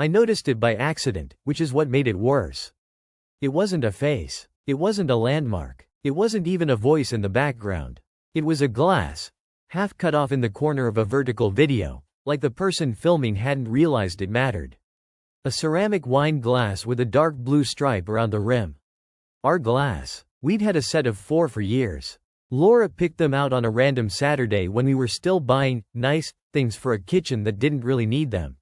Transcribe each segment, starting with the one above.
I noticed it by accident, which is what made it worse. It wasn't a face. It wasn't a landmark. It wasn't even a voice in the background. It was a glass, half cut off in the corner of a vertical video, like the person filming hadn't realized it mattered. A ceramic wine glass with a dark blue stripe around the rim. Our glass. We'd had a set of 4 for years. Laura picked them out on a random Saturday when we were still buying nice things for a kitchen that didn't really need them.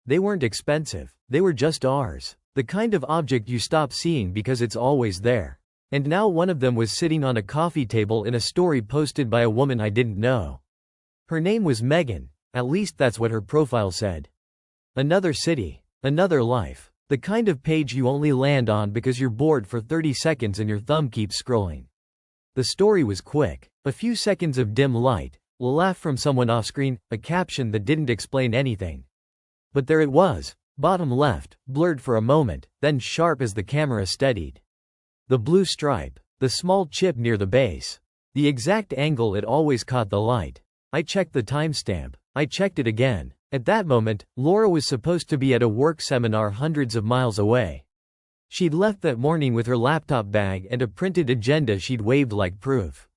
They weren't expensive. They were just ours. The kind of object you stop seeing because it's always there. And now one of them was sitting on a coffee table in a story posted by a woman I didn't know. Her name was Megan, at least that's what her profile said. Another city. Another life. The kind of page you only land on because you're bored for 30 seconds and your thumb keeps scrolling. The story was quick. A few seconds of dim light, a laugh from someone off-screen, a caption that didn't explain anything. But there it was. Bottom left, blurred for a moment, then sharp as the camera steadied. The blue stripe, the small chip near the base, the exact angle it always caught the light. I checked the timestamp. I checked it again. At that moment, Laura was supposed to be at a work seminar hundreds of miles away. She'd left that morning with her laptop bag and a printed agenda she'd waved like proof.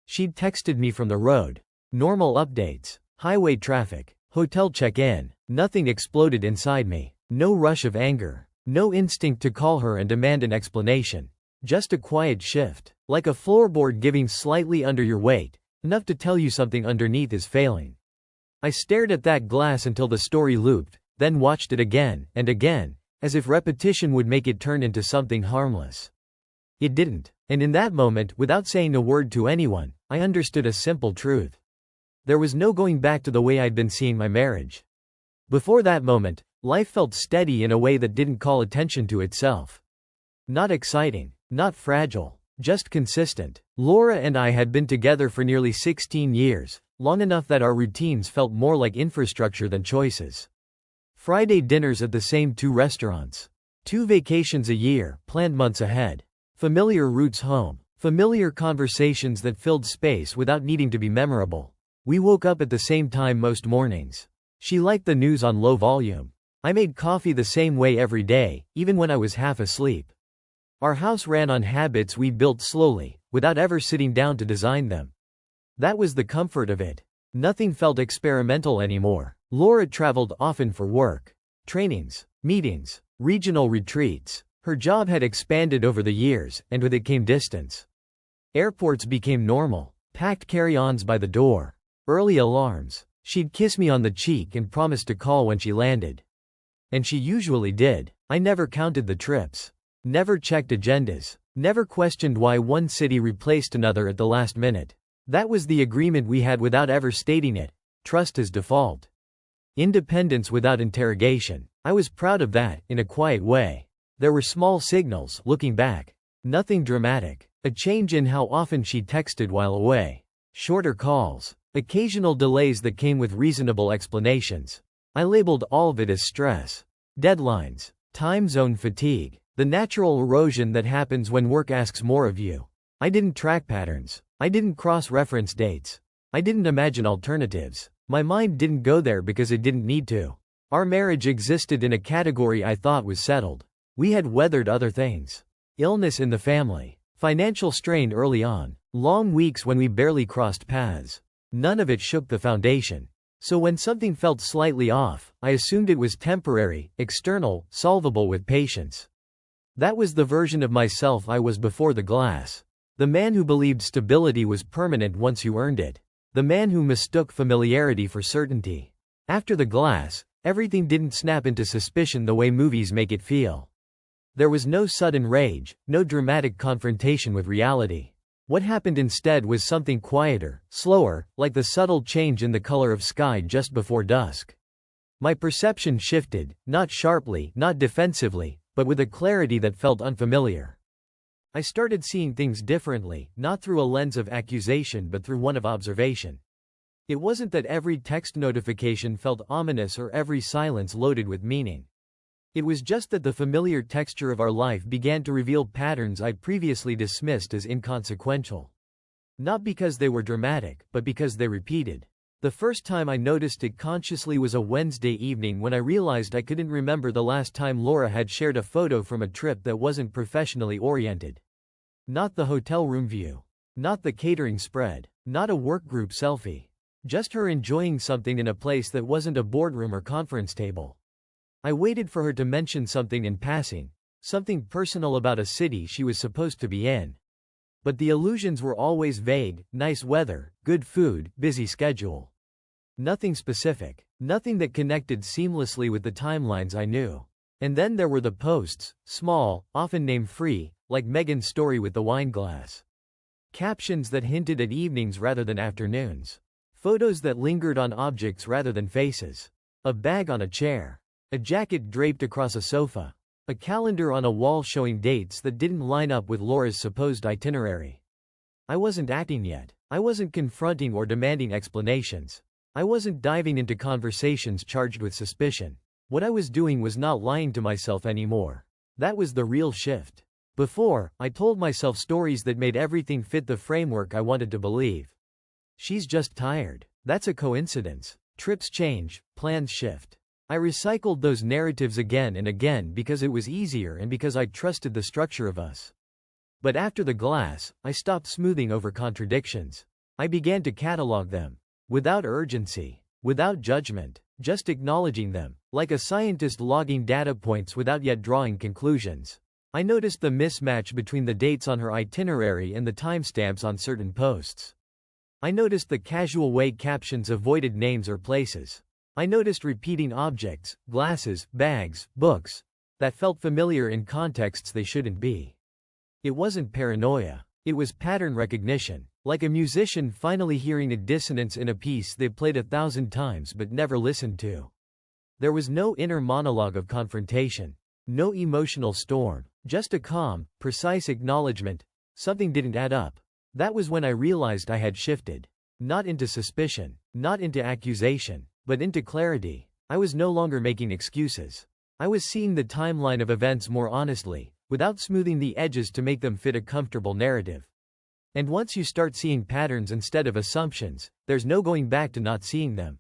She'd texted me from the road. Normal updates. Highway traffic. Hotel check-in. Nothing exploded inside me. No rush of anger. No instinct to call her and demand an explanation. Just a quiet shift. Like a floorboard giving slightly under your weight. Enough to tell you something underneath is failing. I stared at that glass until the story looped, then watched it again, and again, as if repetition would make it turn into something harmless. It didn't. And in that moment, without saying a word to anyone, I understood a simple truth. There was no going back to the way I'd been seeing my marriage. Before that moment, life felt steady in a way that didn't call attention to itself. Not exciting, not fragile, just consistent. Laura and I had been together for nearly 16 years, long enough that our routines felt more like infrastructure than choices. Friday dinners at the same 2 restaurants. 2 vacations a year, planned months ahead. Familiar routes home. Familiar conversations that filled space without needing to be memorable. We woke up at the same time most mornings. She liked the news on low volume. I made coffee the same way every day, even when I was half asleep. Our house ran on habits we built slowly, without ever sitting down to design them. That was the comfort of it. Nothing felt experimental anymore. Laura traveled often for work. Trainings, meetings, regional retreats. Her job had expanded over the years, and with it came distance. Airports became normal. Packed carry-ons by the door. Early alarms. She'd kiss me on the cheek and promise to call when she landed. And she usually did. I never counted the trips. Never checked agendas. Never questioned why one city replaced another at the last minute. That was the agreement we had without ever stating it. Trust as default. Independence without interrogation. I was proud of that, in a quiet way. There were small signals, looking back. Nothing dramatic. A change in how often she texted while away. Shorter calls. Occasional delays that came with reasonable explanations. I labeled all of it as stress. Deadlines. Time zone fatigue. The natural erosion that happens when work asks more of you. I didn't track patterns. I didn't cross-reference dates. I didn't imagine alternatives. My mind didn't go there because it didn't need to. Our marriage existed in a category I thought was settled. We had weathered other things. Illness in the family. Financial strain early on. Long weeks when we barely crossed paths. None of it shook the foundation. So when something felt slightly off, I assumed it was temporary, external, solvable with patience. That was the version of myself I was before the glass. The man who believed stability was permanent once you earned it. The man who mistook familiarity for certainty. After the glass, everything didn't snap into suspicion the way movies make it feel. There was no sudden rage, no dramatic confrontation with reality. What happened instead was something quieter, slower, like the subtle change in the color of sky just before dusk. My perception shifted, not sharply, not defensively, but with a clarity that felt unfamiliar. I started seeing things differently, not through a lens of accusation but through one of observation. It wasn't that every text notification felt ominous or every silence loaded with meaning. It was just that the familiar texture of our life began to reveal patterns I'd previously dismissed as inconsequential. Not because they were dramatic, but because they repeated. The first time I noticed it consciously was a Wednesday evening when I realized I couldn't remember the last time Laura had shared a photo from a trip that wasn't professionally oriented. Not the hotel room view. Not the catering spread. Not a workgroup selfie. Just her enjoying something in a place that wasn't a boardroom or conference table. I waited for her to mention something in passing, something personal about a city she was supposed to be in. But the allusions were always vague: nice weather, good food, busy schedule. Nothing specific. Nothing that connected seamlessly with the timelines I knew. And then there were the posts, small, often name-free, like Megan's story with the wine glass. Captions that hinted at evenings rather than afternoons. Photos that lingered on objects rather than faces. A bag on a chair. A jacket draped across a sofa. A calendar on a wall showing dates that didn't line up with Laura's supposed itinerary. I wasn't acting yet. I wasn't confronting or demanding explanations. I wasn't diving into conversations charged with suspicion. What I was doing was not lying to myself anymore. That was the real shift. Before, I told myself stories that made everything fit the framework I wanted to believe. She's just tired. That's a coincidence. Trips change, plans shift. I recycled those narratives again and again because it was easier and because I trusted the structure of us. But after the glass, I stopped smoothing over contradictions. I began to catalog them. Without urgency. Without judgment. Just acknowledging them. Like a scientist logging data points without yet drawing conclusions. I noticed the mismatch between the dates on her itinerary and the timestamps on certain posts. I noticed the casual way captions avoided names or places. I noticed repeating objects, glasses, bags, books, that felt familiar in contexts they shouldn't be. It wasn't paranoia. It was pattern recognition, like a musician finally hearing a dissonance in a piece they've played 1,000 times but never listened to. There was no inner monologue of confrontation. No emotional storm. Just a calm, precise acknowledgement. Something didn't add up. That was when I realized I had shifted. Not into suspicion. Not into accusation. But into clarity. I was no longer making excuses. I was seeing the timeline of events more honestly, without smoothing the edges to make them fit a comfortable narrative. And once you start seeing patterns instead of assumptions, there's no going back to not seeing them.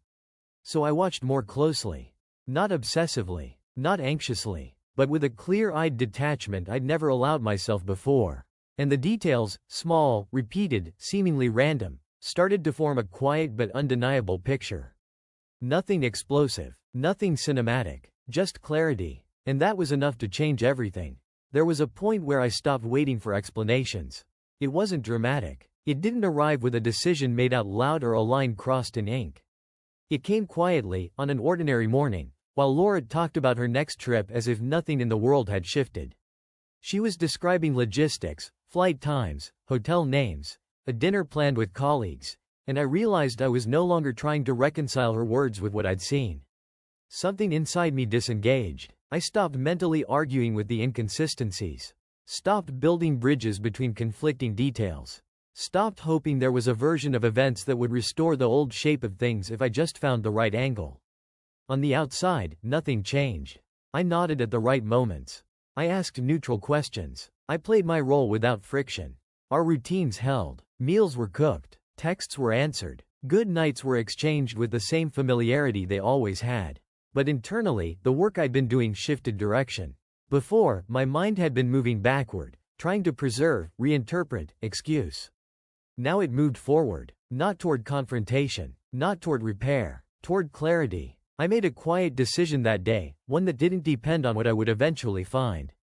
So I watched more closely. Not obsessively, not anxiously, but with a clear-eyed detachment I'd never allowed myself before. And the details, small, repeated, seemingly random, started to form a quiet but undeniable picture. Nothing explosive, nothing cinematic, just clarity. And that was enough to change everything. There was a point where I stopped waiting for explanations. It wasn't dramatic. It didn't arrive with a decision made out loud or a line crossed in ink. It came quietly, on an ordinary morning, while Laura talked about her next trip as if nothing in the world had shifted. She was describing logistics, flight times, hotel names, a dinner planned with colleagues, and I realized I was no longer trying to reconcile her words with what I'd seen. Something inside me disengaged. I stopped mentally arguing with the inconsistencies. Stopped building bridges between conflicting details. Stopped hoping there was a version of events that would restore the old shape of things if I just found the right angle. On the outside, nothing changed. I nodded at the right moments. I asked neutral questions. I played my role without friction. Our routines held. Meals were cooked. Texts were answered. Good nights were exchanged with the same familiarity they always had. But internally, the work I'd been doing shifted direction. Before, my mind had been moving backward, trying to preserve, reinterpret, excuse. Now it moved forward. Not toward confrontation. Not toward repair. Toward clarity. I made a quiet decision that day, one that didn't depend on what I would eventually find.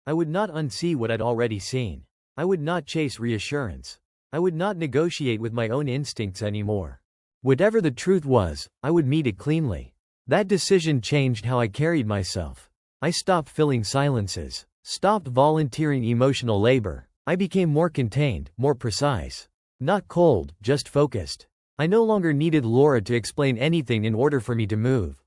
I would not unsee what I'd already seen. I would not chase reassurance. I would not negotiate with my own instincts anymore. Whatever the truth was, I would meet it cleanly. That decision changed how I carried myself. I stopped filling silences. Stopped volunteering emotional labor. I became more contained, more precise. Not cold, just focused. I no longer needed Laura to explain anything in order for me to move.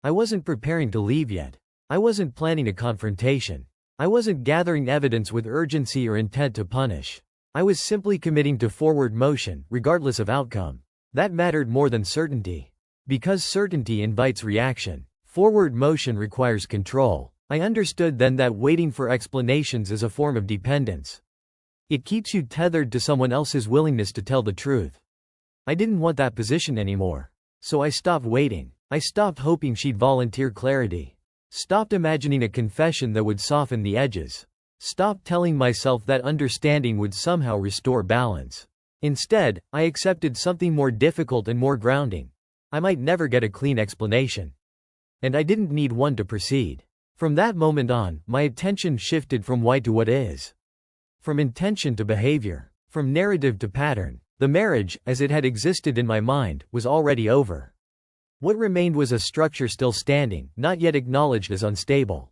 I wasn't preparing to leave yet. I wasn't planning a confrontation. I wasn't gathering evidence with urgency or intent to punish. I was simply committing to forward motion, regardless of outcome. That mattered more than certainty. Because certainty invites reaction. Forward motion requires control. I understood then that waiting for explanations is a form of dependence. It keeps you tethered to someone else's willingness to tell the truth. I didn't want that position anymore. So I stopped waiting. I stopped hoping she'd volunteer clarity. Stopped imagining a confession that would soften the edges. Stopped telling myself that understanding would somehow restore balance. Instead, I accepted something more difficult and more grounding. I might never get a clean explanation. And I didn't need one to proceed. From that moment on, my attention shifted from why to what is. From intention to behavior. From narrative to pattern. The marriage, as it had existed in my mind, was already over. What remained was a structure still standing, not yet acknowledged as unstable.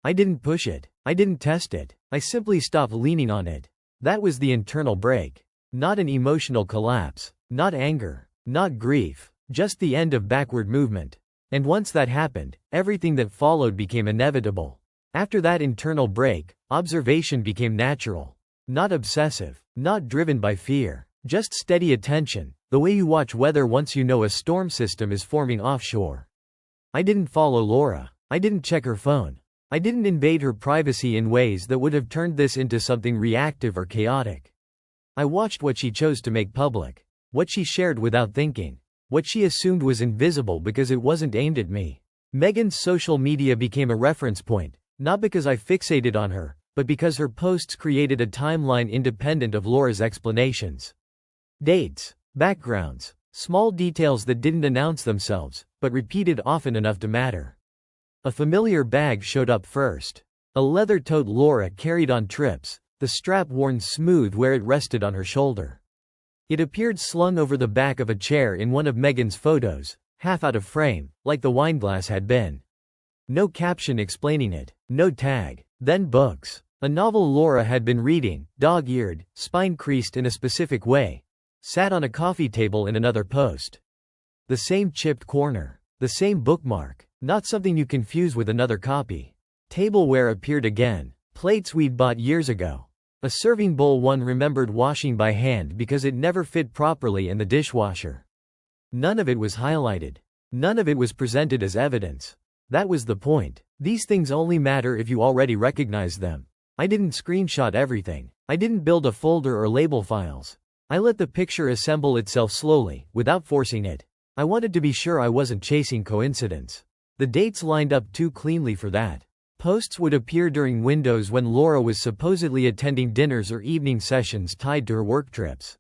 I didn't push it. I didn't test it. I simply stopped leaning on it. That was the internal break. Not an emotional collapse. Not anger. Not grief. Just the end of backward movement. And once that happened, everything that followed became inevitable. After that internal break, observation became natural. Not obsessive. Not driven by fear. Just steady attention, the way you watch weather once you know a storm system is forming offshore. I didn't follow Laura. I didn't check her phone. I didn't invade her privacy in ways that would have turned this into something reactive or chaotic. I watched what she chose to make public. What she shared without thinking. What she assumed was invisible because it wasn't aimed at me. Megan's social media became a reference point, not because I fixated on her, but because her posts created a timeline independent of Laura's explanations. Dates, backgrounds, small details that didn't announce themselves, but repeated often enough to matter. A familiar bag showed up first. A leather tote Laura carried on trips, the strap worn smooth where it rested on her shoulder. It appeared slung over the back of a chair in one of Megan's photos, half out of frame, like the wineglass had been. No caption explaining it, no tag. Then books. A novel Laura had been reading, dog-eared, spine-creased in a specific way. Sat on a coffee table in another post. The same chipped corner. The same bookmark. Not something you confuse with another copy. Tableware appeared again. Plates we'd bought years ago. A serving bowl one remembered washing by hand because it never fit properly in the dishwasher. None of it was highlighted. None of it was presented as evidence. That was the point. These things only matter if you already recognize them. I didn't screenshot everything. I didn't build a folder or label files. I let the picture assemble itself slowly, without forcing it. I wanted to be sure I wasn't chasing coincidence. The dates lined up too cleanly for that. Posts would appear during windows when Laura was supposedly attending dinners or evening sessions tied to her work trips.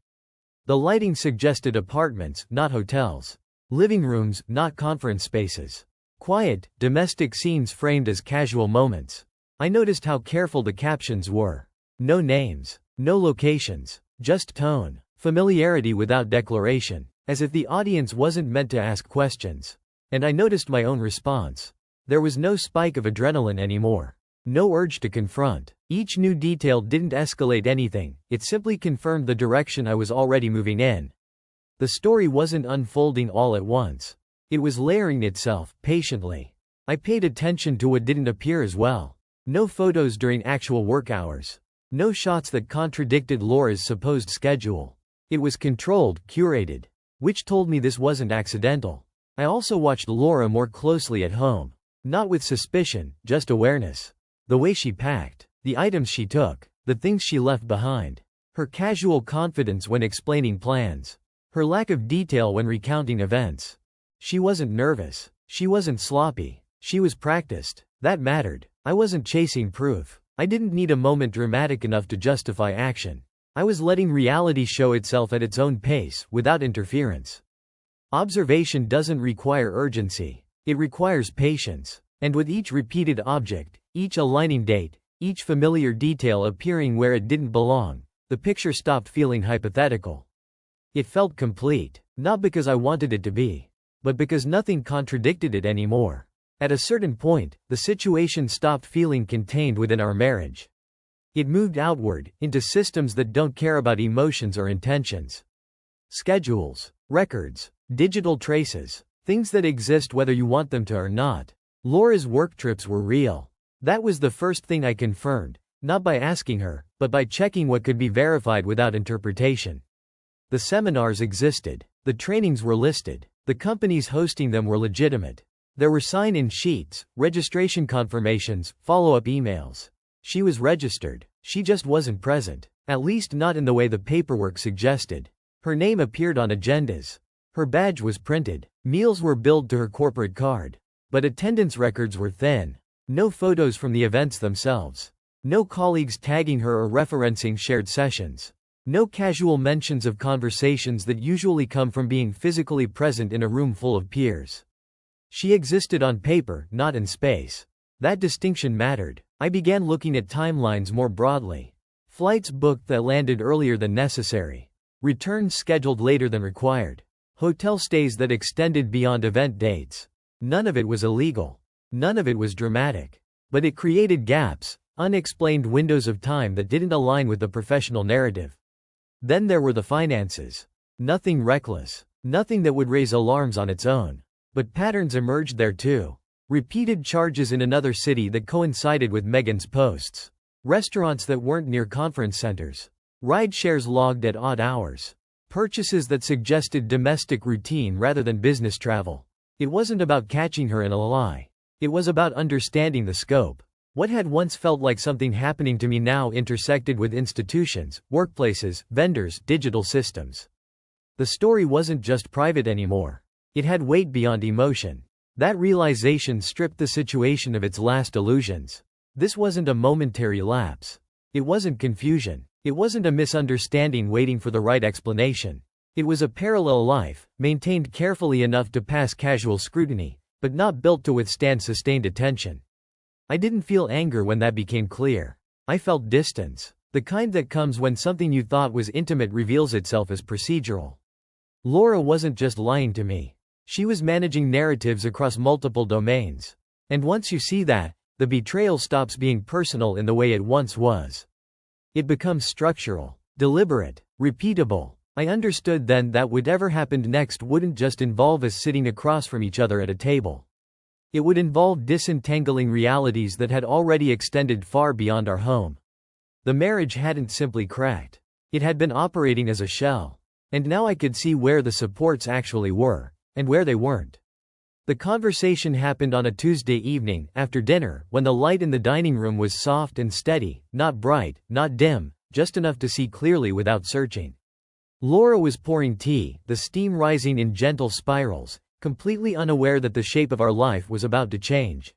The lighting suggested apartments, not hotels. Living rooms, not conference spaces. Quiet, domestic scenes framed as casual moments. I noticed how careful the captions were. No names. No locations. Just tone. Familiarity without declaration. As if the audience wasn't meant to ask questions. And I noticed my own response. There was no spike of adrenaline anymore. No urge to confront. Each new detail didn't escalate anything, it simply confirmed the direction I was already moving in. The story wasn't unfolding all at once. It was layering itself, patiently. I paid attention to what didn't appear as well. No photos during actual work hours. No shots that contradicted Laura's supposed schedule. It was controlled, curated. Which told me this wasn't accidental. I also watched Laura more closely at home. Not with suspicion, just awareness. The way she packed. The items she took. The things she left behind. Her casual confidence when explaining plans. Her lack of detail when recounting events. She wasn't nervous. She wasn't sloppy. She was practiced. That mattered. I wasn't chasing proof. I didn't need a moment dramatic enough to justify action. I was letting reality show itself at its own pace, without interference. Observation doesn't require urgency. It requires patience. And with each repeated object, each aligning date, each familiar detail appearing where it didn't belong, the picture stopped feeling hypothetical. It felt complete, not because I wanted it to be, but because nothing contradicted it anymore. At a certain point, the situation stopped feeling contained within our marriage. It moved outward, into systems that don't care about emotions or intentions. Schedules, records, digital traces, things that exist whether you want them to or not. Laura's work trips were real. That was the first thing I confirmed, not by asking her, but by checking what could be verified without interpretation. The seminars existed. The trainings were listed. The companies hosting them were legitimate. There were sign-in sheets, registration confirmations, follow-up emails. She was registered. She just wasn't present. At least not in the way the paperwork suggested. Her name appeared on agendas. Her badge was printed. Meals were billed to her corporate card. But attendance records were thin. No photos from the events themselves. No colleagues tagging her or referencing shared sessions. No casual mentions of conversations that usually come from being physically present in a room full of peers. She existed on paper, not in space. That distinction mattered. I began looking at timelines more broadly. Flights booked that landed earlier than necessary. Returns scheduled later than required. Hotel stays that extended beyond event dates. None of it was illegal. None of it was dramatic. But it created gaps, unexplained windows of time that didn't align with the professional narrative. Then there were the finances. Nothing reckless. Nothing that would raise alarms on its own. But patterns emerged there too. Repeated charges in another city that coincided with Megan's posts. Restaurants that weren't near conference centers. Ride shares logged at odd hours. Purchases that suggested domestic routine rather than business travel. It wasn't about catching her in a lie. It was about understanding the scope. What had once felt like something happening to me now intersected with institutions, workplaces, vendors, digital systems. The story wasn't just private anymore. It had weight beyond emotion. That realization stripped the situation of its last illusions. This wasn't a momentary lapse. It wasn't confusion. It wasn't a misunderstanding waiting for the right explanation. It was a parallel life, maintained carefully enough to pass casual scrutiny, but not built to withstand sustained attention. I didn't feel anger when that became clear. I felt distance. The kind that comes when something you thought was intimate reveals itself as procedural. Laura wasn't just lying to me. She was managing narratives across multiple domains. And once you see that, the betrayal stops being personal in the way it once was. It becomes structural, deliberate, repeatable. I understood then that whatever happened next wouldn't just involve us sitting across from each other at a table. It would involve disentangling realities that had already extended far beyond our home. The marriage hadn't simply cracked. It had been operating as a shell. And now I could see where the supports actually were, and where they weren't. The conversation happened on a Tuesday evening, after dinner, when the light in the dining room was soft and steady, not bright, not dim, just enough to see clearly without searching. Laura was pouring tea, the steam rising in gentle spirals, completely unaware that the shape of our life was about to change.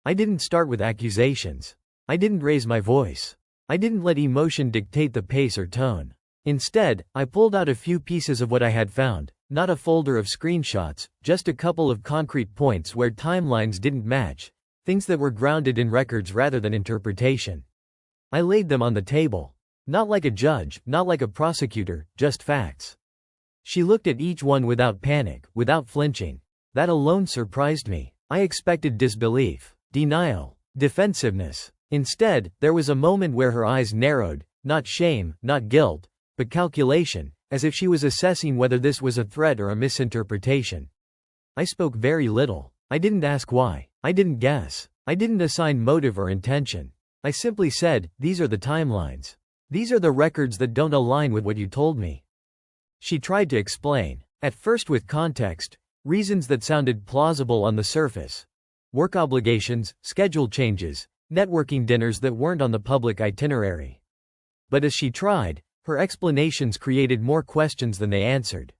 I didn't start with accusations. I didn't raise my voice. I didn't let emotion dictate the pace or tone. Instead, I pulled out a few pieces of what I had found, not a folder of screenshots, just a couple of concrete points where timelines didn't match, things that were grounded in records rather than interpretation. I laid them on the table. Not like a judge, not like a prosecutor, just facts. She looked at each one without panic, without flinching. That alone surprised me. I expected disbelief, denial, defensiveness. Instead, there was a moment where her eyes narrowed, not shame, not guilt, but calculation, as if she was assessing whether this was a threat or a misinterpretation. I spoke very little. I didn't ask why. I didn't guess. I didn't assign motive or intention. I simply said, these are the timelines. These are the records that don't align with what you told me. She tried to explain, at first with context, reasons that sounded plausible on the surface. Work obligations, schedule changes, networking dinners that weren't on the public itinerary. But as she tried, her explanations created more questions than they answered.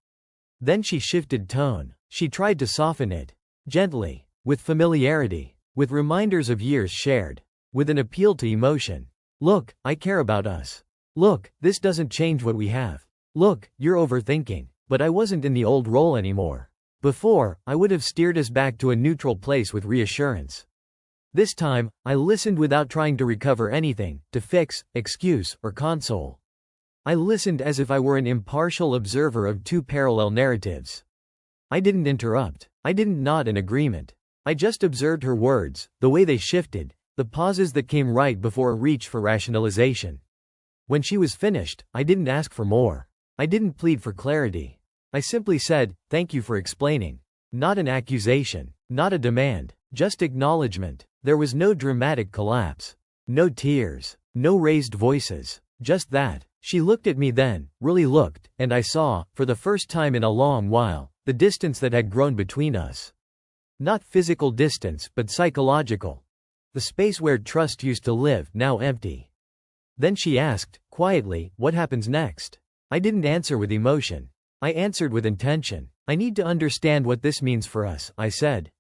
Then she shifted tone. She tried to soften it. Gently. With familiarity. With reminders of years shared. With an appeal to emotion. Look, I care about us. Look, this doesn't change what we have. Look, you're overthinking. But I wasn't in the old role anymore. Before, I would have steered us back to a neutral place with reassurance. This time, I listened without trying to recover anything, to fix, excuse, or console. I listened as if I were an impartial observer of two parallel narratives. I didn't interrupt. I didn't nod in agreement. I just observed her words, the way they shifted, the pauses that came right before a reach for rationalization. When she was finished, I didn't ask for more. I didn't plead for clarity. I simply said, thank you for explaining. Not an accusation, not a demand, just acknowledgement. There was no dramatic collapse. No tears. No raised voices. Just that. She looked at me then, really looked, and I saw, for the first time in a long while, the distance that had grown between us. Not physical distance, but psychological. The space where trust used to live, now empty. Then she asked, quietly, what happens next? I didn't answer with emotion. I answered with intention. I need to understand what this means for us, I said.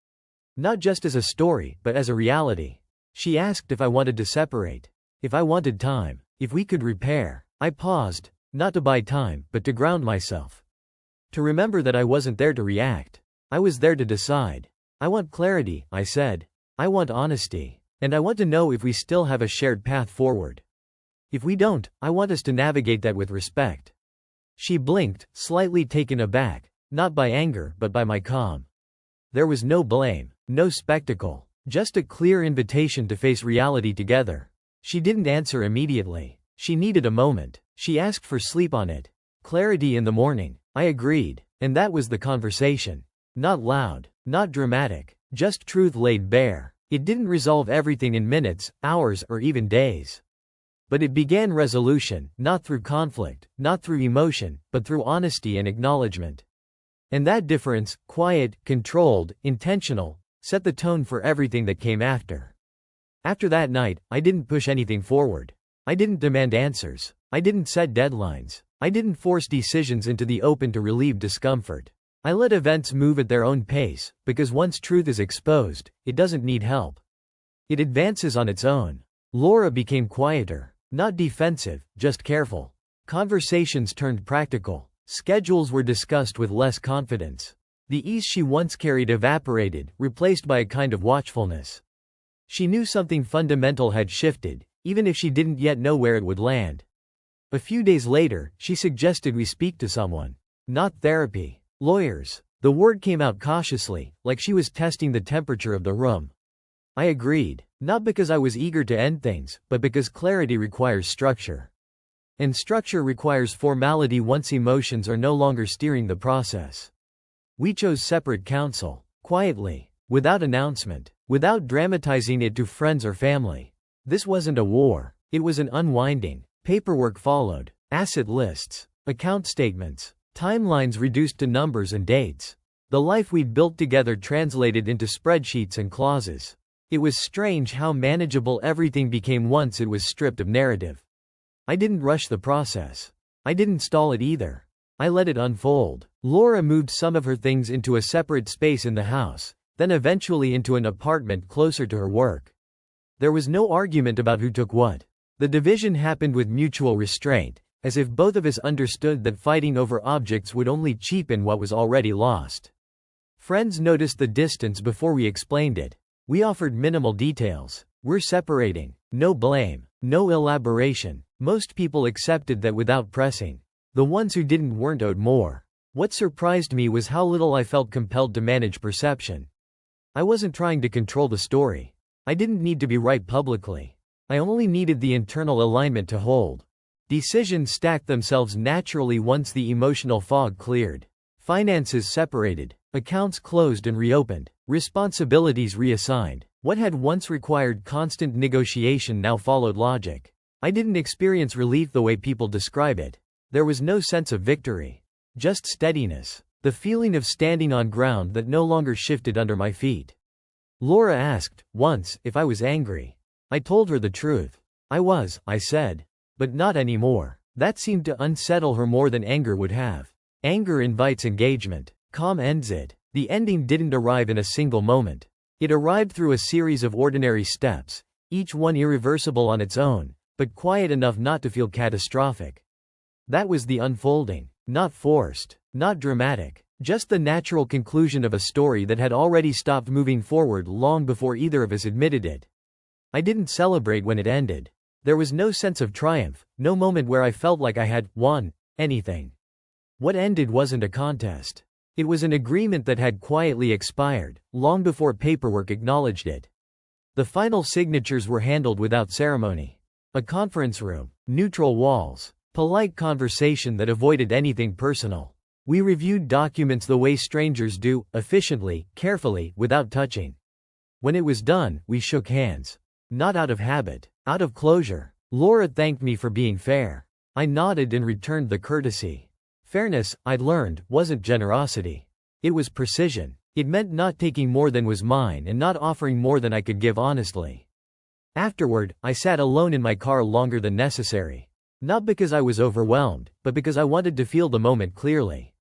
Not just as a story, but as a reality. She asked if I wanted to separate. If I wanted time. If we could repair. I paused, not to buy time, but to ground myself. To remember that I wasn't there to react. I was there to decide. I want clarity, I said. I want honesty. And I want to know if we still have a shared path forward. If we don't, I want us to navigate that with respect. She blinked, slightly taken aback, not by anger but by my calm. There was no blame, no spectacle, just a clear invitation to face reality together. She didn't answer immediately. She needed a moment. She asked for sleep on it. Clarity in the morning. I agreed, and that was the conversation. Not loud, not dramatic, just truth laid bare. It didn't resolve everything in minutes, hours, or even days. But it began resolution, not through conflict, not through emotion, but through honesty and acknowledgement. And that difference, quiet, controlled, intentional, set the tone for everything that came after. After that night, I didn't push anything forward. I didn't demand answers. I didn't set deadlines. I didn't force decisions into the open to relieve discomfort. I let events move at their own pace, because once truth is exposed, it doesn't need help. It advances on its own. Laura became quieter. Not defensive, just careful. Conversations turned practical. Schedules were discussed with less confidence. The ease she once carried evaporated, replaced by a kind of watchfulness. She knew something fundamental had shifted, even if she didn't yet know where it would land. A few days later, she suggested we speak to someone. Not therapy. Lawyers. The word came out cautiously, like she was testing the temperature of the room. I agreed, not because I was eager to end things, but because clarity requires structure. And structure requires formality once emotions are no longer steering the process. We chose separate counsel, quietly, without announcement, without dramatizing it to friends or family. This wasn't a war, it was an unwinding. Paperwork followed, asset lists, account statements, timelines reduced to numbers and dates. The life we'd built together translated into spreadsheets and clauses. It was strange how manageable everything became once it was stripped of narrative. I didn't rush the process. I didn't stall it either. I let it unfold. Laura moved some of her things into a separate space in the house, then eventually into an apartment closer to her work. There was no argument about who took what. The division happened with mutual restraint, as if both of us understood that fighting over objects would only cheapen what was already lost. Friends noticed the distance before we explained it. We offered minimal details. We're separating. No blame. No elaboration. Most people accepted that without pressing. The ones who didn't weren't owed more. What surprised me was how little I felt compelled to manage perception. I wasn't trying to control the story. I didn't need to be right publicly. I only needed the internal alignment to hold. Decisions stacked themselves naturally once the emotional fog cleared. Finances separated. Accounts closed and reopened. Responsibilities reassigned. What had once required constant negotiation now followed logic. I didn't experience relief the way people describe it. There was no sense of victory. Just steadiness. The feeling of standing on ground that no longer shifted under my feet. Laura asked, once, if I was angry. I told her the truth. I said. But not anymore. That seemed to unsettle her more than anger would have. Anger invites engagement. Calm ends it. The ending didn't arrive in a single moment. It arrived through a series of ordinary steps, each one irreversible on its own, but quiet enough not to feel catastrophic. That was the unfolding. Not forced. Not dramatic. Just the natural conclusion of a story that had already stopped moving forward long before either of us admitted it. I didn't celebrate when it ended. There was no sense of triumph, no moment where I felt like I had won anything. What ended wasn't a contest. It was an agreement that had quietly expired, long before paperwork acknowledged it. The final signatures were handled without ceremony. A conference room, neutral walls, polite conversation that avoided anything personal. We reviewed documents the way strangers do, efficiently, carefully, without touching. When it was done, we shook hands. Not out of habit, out of closure. Laura thanked me for being fair. I nodded and returned the courtesy. Fairness, I'd learned, wasn't generosity. It was precision. It meant not taking more than was mine and not offering more than I could give honestly. Afterward, I sat alone in my car longer than necessary. Not because I was overwhelmed, but because I wanted to feel the moment clearly.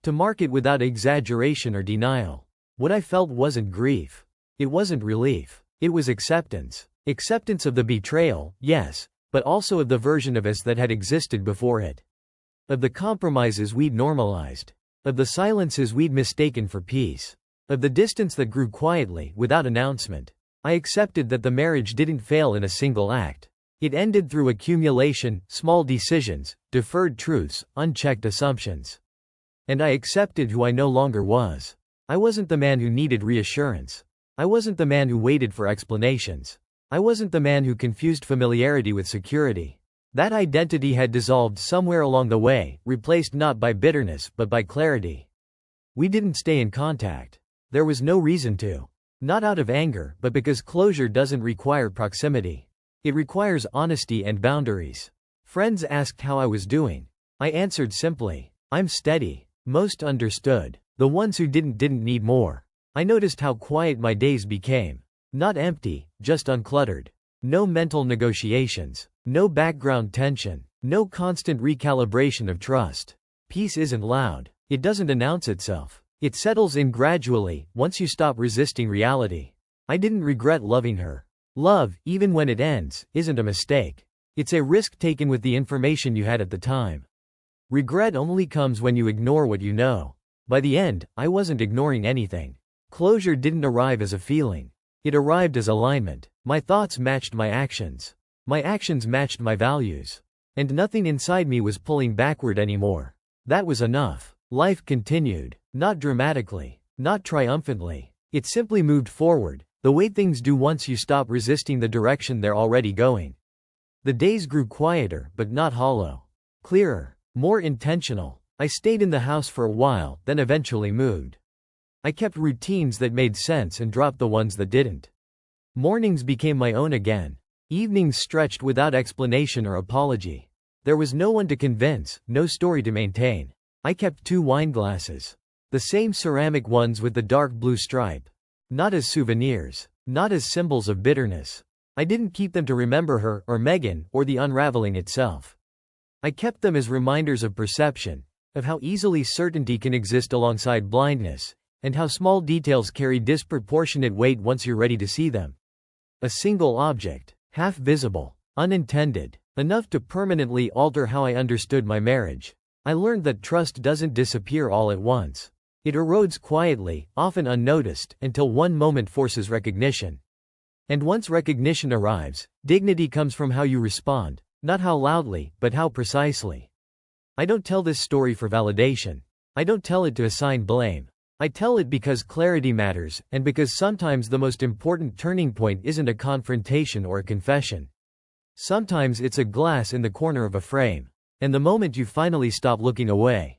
To mark it without exaggeration or denial. What I felt wasn't grief. It wasn't relief. It was acceptance. Acceptance of the betrayal, yes, but also of the version of us that had existed before it. Of the compromises we'd normalized. Of the silences we'd mistaken for peace. Of the distance that grew quietly, without announcement. I accepted that the marriage didn't fail in a single act. It ended through accumulation, small decisions, deferred truths, unchecked assumptions. And I accepted who I no longer was. I wasn't the man who needed reassurance. I wasn't the man who waited for explanations. I wasn't the man who confused familiarity with security. That identity had dissolved somewhere along the way, replaced not by bitterness but by clarity. We didn't stay in contact. There was no reason to. Not out of anger, but because closure doesn't require proximity. It requires honesty and boundaries. Friends asked how I was doing. I answered simply, I'm steady. Most understood. The ones who didn't need more. I noticed how quiet my days became. Not empty, just uncluttered. No mental negotiations. No background tension. No constant recalibration of trust. Peace isn't loud. It doesn't announce itself. It settles in gradually, once you stop resisting reality. I didn't regret loving her. Love, even when it ends, isn't a mistake. It's a risk taken with the information you had at the time. Regret only comes when you ignore what you know. By the end, I wasn't ignoring anything. Closure didn't arrive as a feeling. It arrived as alignment. My thoughts matched my actions. My actions matched my values. And nothing inside me was pulling backward anymore. That was enough. Life continued. Not dramatically. Not triumphantly. It simply moved forward, the way things do once you stop resisting the direction they're already going. The days grew quieter, but not hollow. Clearer. More intentional. I stayed in the house for a while, then eventually moved. I kept routines that made sense and dropped the ones that didn't. Mornings became my own again. Evenings stretched without explanation or apology. There was no one to convince, no story to maintain. I kept 2 wine glasses. The same ceramic ones with the dark blue stripe. Not as souvenirs. Not as symbols of bitterness. I didn't keep them to remember her, or Megan, or the unraveling itself. I kept them as reminders of perception, of how easily certainty can exist alongside blindness, and how small details carry disproportionate weight once you're ready to see them. A single object, half visible, unintended, enough to permanently alter how I understood my marriage. I learned that trust doesn't disappear all at once. It erodes quietly, often unnoticed, until one moment forces recognition. And once recognition arrives, dignity comes from how you respond, not how loudly, but how precisely. I don't tell this story for validation. I don't tell it to assign blame. I tell it because clarity matters, and because sometimes the most important turning point isn't a confrontation or a confession. Sometimes it's a glass in the corner of a frame. And the moment you finally stop looking away.